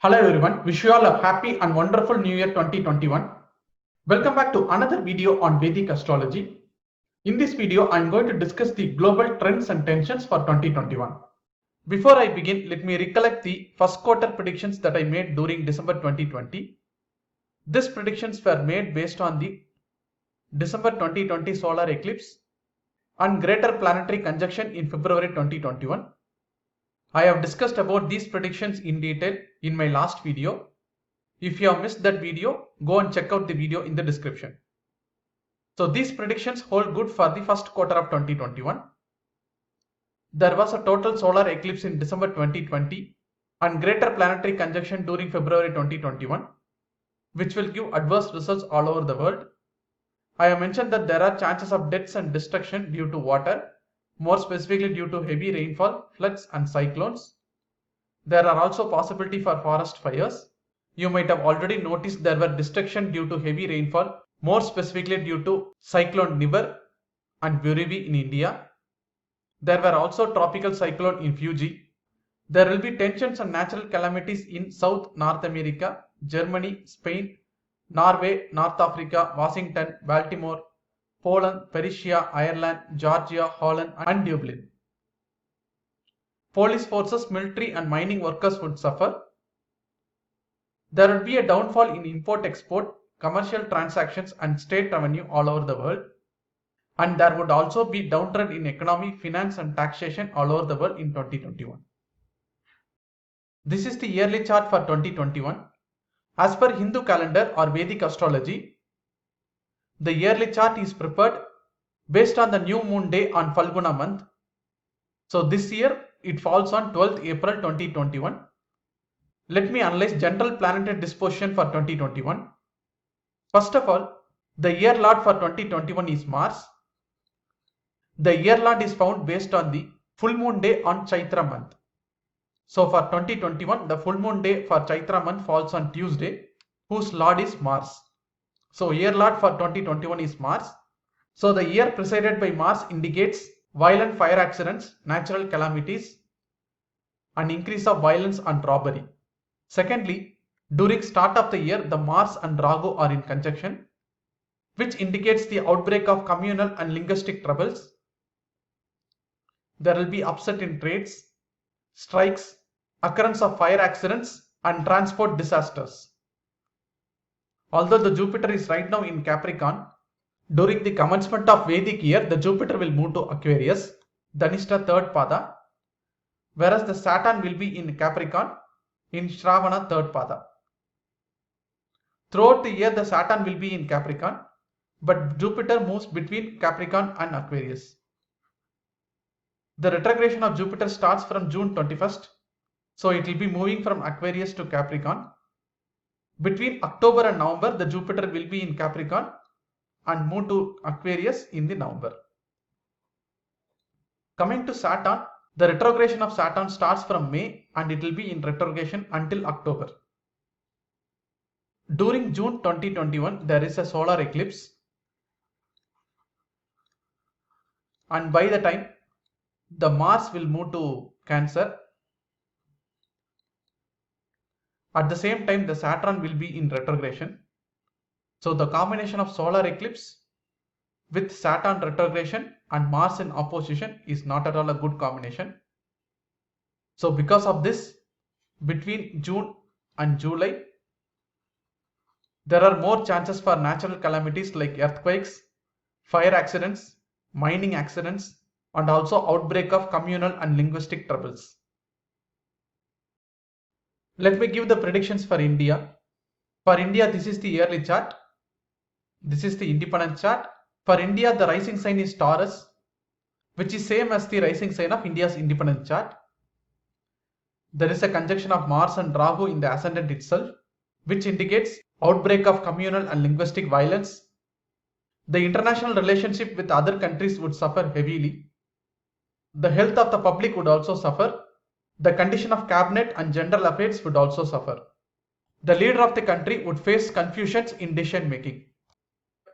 Hello everyone, wish you all a happy and wonderful New Year 2021. Welcome back to another video on Vedic astrology. In this video, I am going to discuss the global trends and tensions for 2021. Before I begin, let me recollect the first quarter predictions that I made during December 2020. These predictions were made based on the December 2020 solar eclipse and greater planetary conjunction in February 2021. I have discussed about these predictions in detail in my last video. If you have missed that video, go and check out the video in the description. So these predictions hold good for the first quarter of 2021. There was a total solar eclipse in December 2020 and greater planetary conjunction during February 2021, which will give adverse results all over the world. I have mentioned that there are chances of deaths and destruction due to water, more specifically due to heavy rainfall, floods and cyclones. There are also possibility for forest fires. You might have already noticed there were destruction due to heavy rainfall, more specifically due to Cyclone Nibar and Burivi in India. There were also tropical cyclone in Fuji. There will be tensions and natural calamities in South North America, Germany, Spain, Norway, North Africa, Washington, Baltimore, Poland, Persia, Ireland, Georgia, Holland and Dublin. Police forces, military and mining workers would suffer. There would be a downfall in import-export, commercial transactions and state revenue all over the world. And there would also be downtrend in economy, finance and taxation all over the world in 2021. This is the yearly chart for 2021. As per Hindu calendar or Vedic astrology, the yearly chart is prepared based on the new moon day on Falguna month. So this year it falls on 12th April 2021. Let me analyze general planetary disposition for 2021. First of all, the year lord for 2021 is Mars. The year lord is found based on the full moon day on Chaitra month. So for 2021, the full moon day for Chaitra month falls on Tuesday, whose lord is Mars. So year lord for 2021 is Mars. So the year presided by Mars indicates violent fire accidents, natural calamities, and increase of violence and robbery. Secondly, during start of the year, the Mars and Rahu are in conjunction, which indicates the outbreak of communal and linguistic troubles. There will be upset in trades, strikes, occurrence of fire accidents and transport disasters. Although the Jupiter is right now in Capricorn, during the commencement of Vedic year, the Jupiter will move to Aquarius, Dhanishta 3rd Pada, whereas the Saturn will be in Capricorn in Shravana 3rd Pada. Throughout the year, the Saturn will be in Capricorn, but Jupiter moves between Capricorn and Aquarius. The retrogression of Jupiter starts from June 21st, so it will be moving from Aquarius to Capricorn. Between October and November, the Jupiter will be in Capricorn and move to Aquarius in the November. Coming to Saturn, the retrogression of Saturn starts from May and it will be in retrogression until October. During June 2021, there is a solar eclipse, and by the time the Mars will move to Cancer. At the same time, the Saturn will be in retrogression. So the combination of solar eclipse with Saturn retrogression and Mars in opposition is not at all a good combination. So because of this, between June and July, there are more chances for natural calamities like earthquakes, fire accidents, mining accidents, and also outbreak of communal and linguistic troubles. Let me give the predictions for India. For India, this is the yearly chart. This is the independent chart. For India, the rising sign is Taurus, which is same as the rising sign of India's independent chart. There is a conjunction of Mars and Rahu in the ascendant itself, which indicates outbreak of communal and linguistic violence. The international relationship with other countries would suffer heavily. The health of the public would also suffer. The condition of cabinet and general affairs would also suffer. The leader of the country would face confusions in decision making.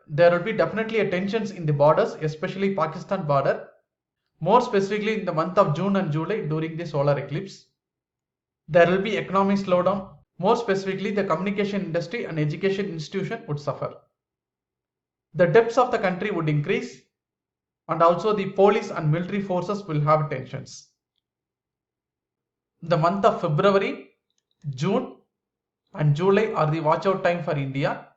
There will be definitely a tensions in the borders, especially Pakistan border, more specifically in the month of June and July during the solar eclipse. There will be economic slowdown, More specifically, the communication industry and education institution would suffer. The debts of the country would increase, and also the police and military forces will have tensions. The month of February, June and July are the watch out time for India.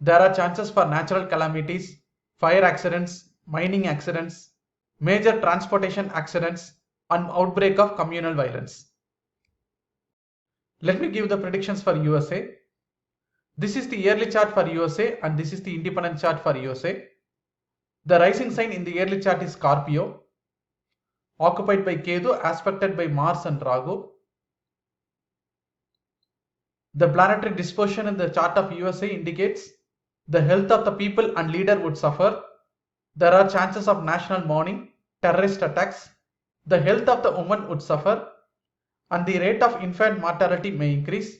There are chances for natural calamities, fire accidents, mining accidents, major transportation accidents, and outbreak of communal violence. Let me give the predictions for USA. This is the yearly chart for USA and this is the independent chart for USA. The rising sign in the yearly chart is Scorpio, occupied by Ketu, aspected by Mars and Rahu. The planetary disposition in the chart of USA indicates the health of the people and leader would suffer. There are chances of national mourning, terrorist attacks. The health of the woman would suffer, and the rate of infant mortality may increase.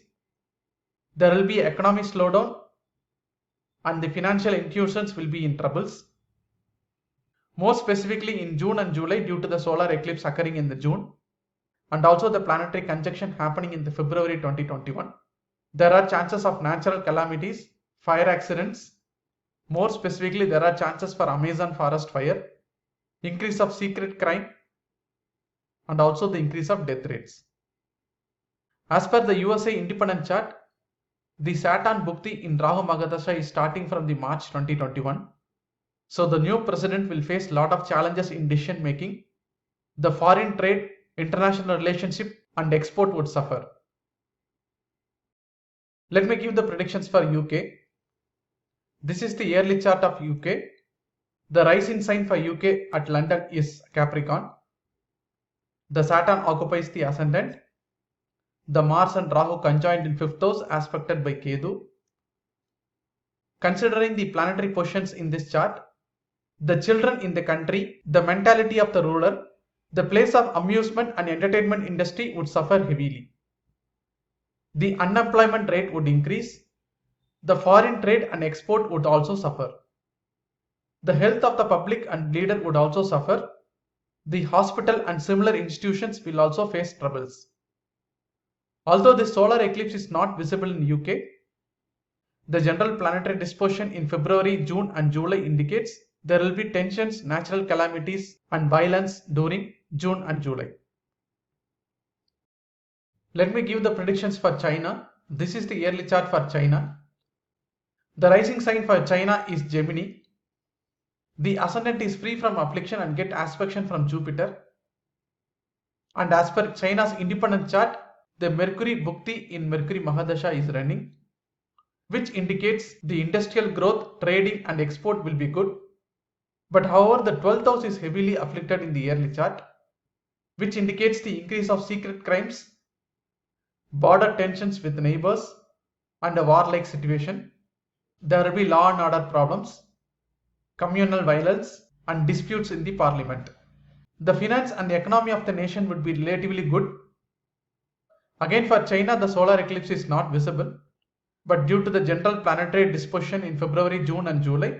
There will be economic slowdown, and the financial institutions will be in troubles. More specifically in June and July, due to the solar eclipse occurring in the June, and also the planetary conjunction happening in the February 2021, there are chances of natural calamities, fire accidents. More specifically, there are chances for Amazon forest fire, increase of secret crime, and also the increase of death rates. As per the USA independent chart, the Saturn Bhukti in Rahu Magadasha is starting from the March 2021. So the new president will face a lot of challenges in decision making. The foreign trade, international relationship and export would suffer. Let me give the predictions for UK. This is the yearly chart of UK. The rising sign for UK at London is Capricorn. The Saturn occupies the ascendant. The Mars and Rahu conjoined in 5th house, aspected by Ketu. Considering the planetary positions in this chart, the children in the country, the mentality of the ruler, the place of amusement and entertainment industry would suffer heavily. The unemployment rate would increase. The foreign trade and export would also suffer. The health of the public and leader would also suffer. The hospital and similar institutions will also face troubles. Although the solar eclipse is not visible in UK, the general planetary disposition in February, June and July indicates there will be tensions, natural calamities and violence during June and July. Let me give the predictions for China. This is the yearly chart for China. The rising sign for China is Gemini. The ascendant is free from affliction and get aspect from Jupiter. And as per China's independent chart, the Mercury Bhukti in Mercury Mahadasha is running, which indicates the industrial growth, trading and export will be good. But however, the 12th house is heavily afflicted in the yearly chart, which indicates the increase of secret crimes, border tensions with neighbors and a warlike situation. There will be law and order problems, communal violence and disputes in the parliament. The finance and the economy of the nation would be relatively good. Again, for China, the solar eclipse is not visible, but due to the general planetary disposition in February, June and July,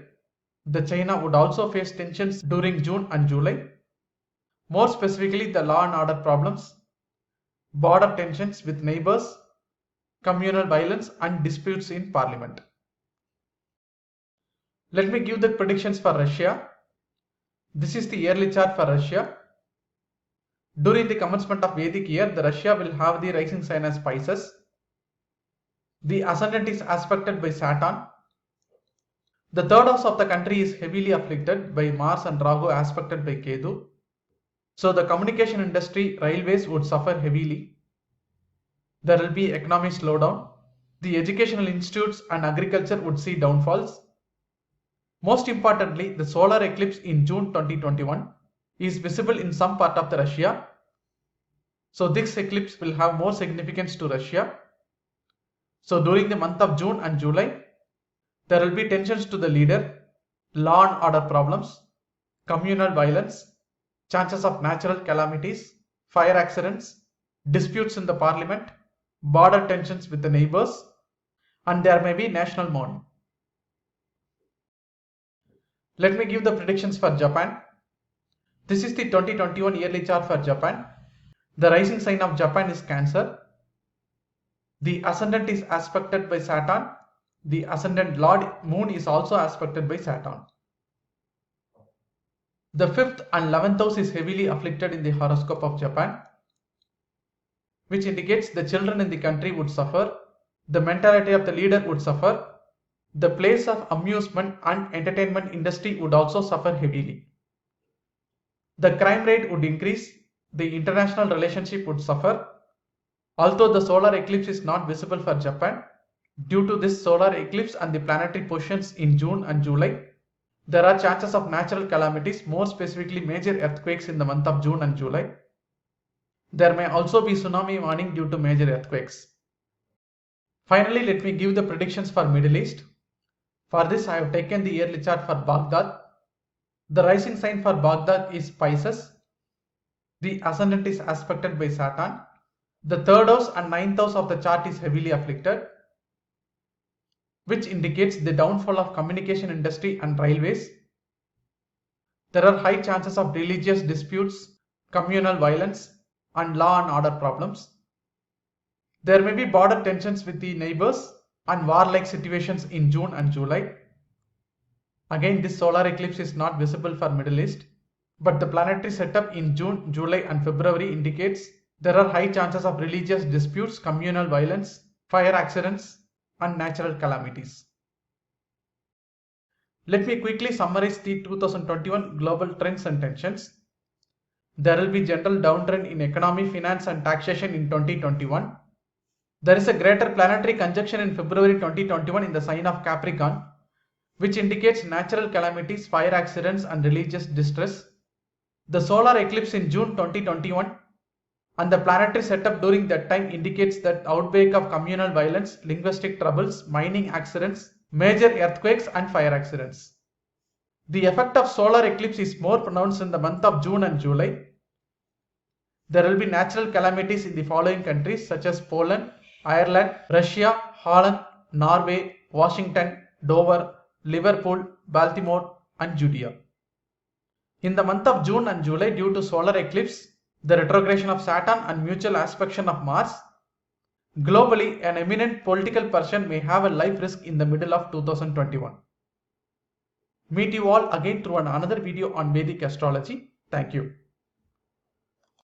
the China would also face tensions during June and July. More specifically, the law and order problems, border tensions with neighbors, communal violence and disputes in parliament. Let me give the predictions for Russia. This is the yearly chart for Russia. During the commencement of Vedic year, the Russia will have the rising sign as Pisces. The ascendant is aspected by Saturn. The third house of the country is heavily afflicted by Mars and Rahu aspected by Ketu. So the communication industry, railways would suffer heavily. There will be economic slowdown. The educational institutes and agriculture would see downfalls. Most importantly, the solar eclipse in June 2021 is visible in some part of the Russia. So this eclipse will have more significance to Russia. So during the month of June and July, there will be tensions to the leader, law and order problems, communal violence, chances of natural calamities, fire accidents, disputes in the parliament, border tensions with the neighbors, and there may be national mourning. Let me give the predictions for Japan. This is the 2021 yearly chart for Japan. The rising sign of Japan is Cancer. The ascendant is aspected by Saturn. The ascendant Lord Moon is also aspected by Saturn. The 5th and 11th house is heavily afflicted in the horoscope of Japan, which indicates the children in the country would suffer, the mentality of the leader would suffer, the place of amusement and entertainment industry would also suffer heavily. The crime rate would increase, the international relationship would suffer. Although the solar eclipse is not visible for Japan, due to this solar eclipse and the planetary positions in June and July, there are chances of natural calamities, more specifically major earthquakes in the month of June and July. There may also be tsunami warning due to major earthquakes. Finally, let me give the predictions for Middle East. For this, I have taken the yearly chart for Baghdad. The rising sign for Baghdad is Pisces. The ascendant is aspected by Saturn. The 3rd house and 9th house of the chart is heavily afflicted, which indicates the downfall of communication industry and railways. There are high chances of religious disputes, communal violence, and law and order problems. There may be border tensions with the neighbors and warlike situations in June and July. Again, this solar eclipse is not visible for Middle East, but the planetary setup in June, July and February indicates there are high chances of religious disputes, communal violence, fire accidents, and natural calamities. Let me quickly summarize the 2021 global trends and tensions. There will be general downtrend in economy, finance and taxation in 2021. There is a greater planetary conjunction in February 2021 in the sign of Capricorn, which indicates natural calamities, fire accidents and religious distress. The solar eclipse in June 2021 and the planetary setup during that time indicates that outbreak of communal violence, linguistic troubles, mining accidents, major earthquakes and fire accidents. The effect of solar eclipse is more pronounced in the month of June and July. There will be natural calamities in the following countries such as Poland, Ireland, Russia, Holland, Norway, Washington, Dover, Liverpool, Baltimore and Judea. In the month of June and July, due to solar eclipse, the retrogression of Saturn and mutual aspect of Mars, globally an eminent political person may have a life risk in the middle of 2021. Meet you all again through another video on Vedic astrology. Thank you.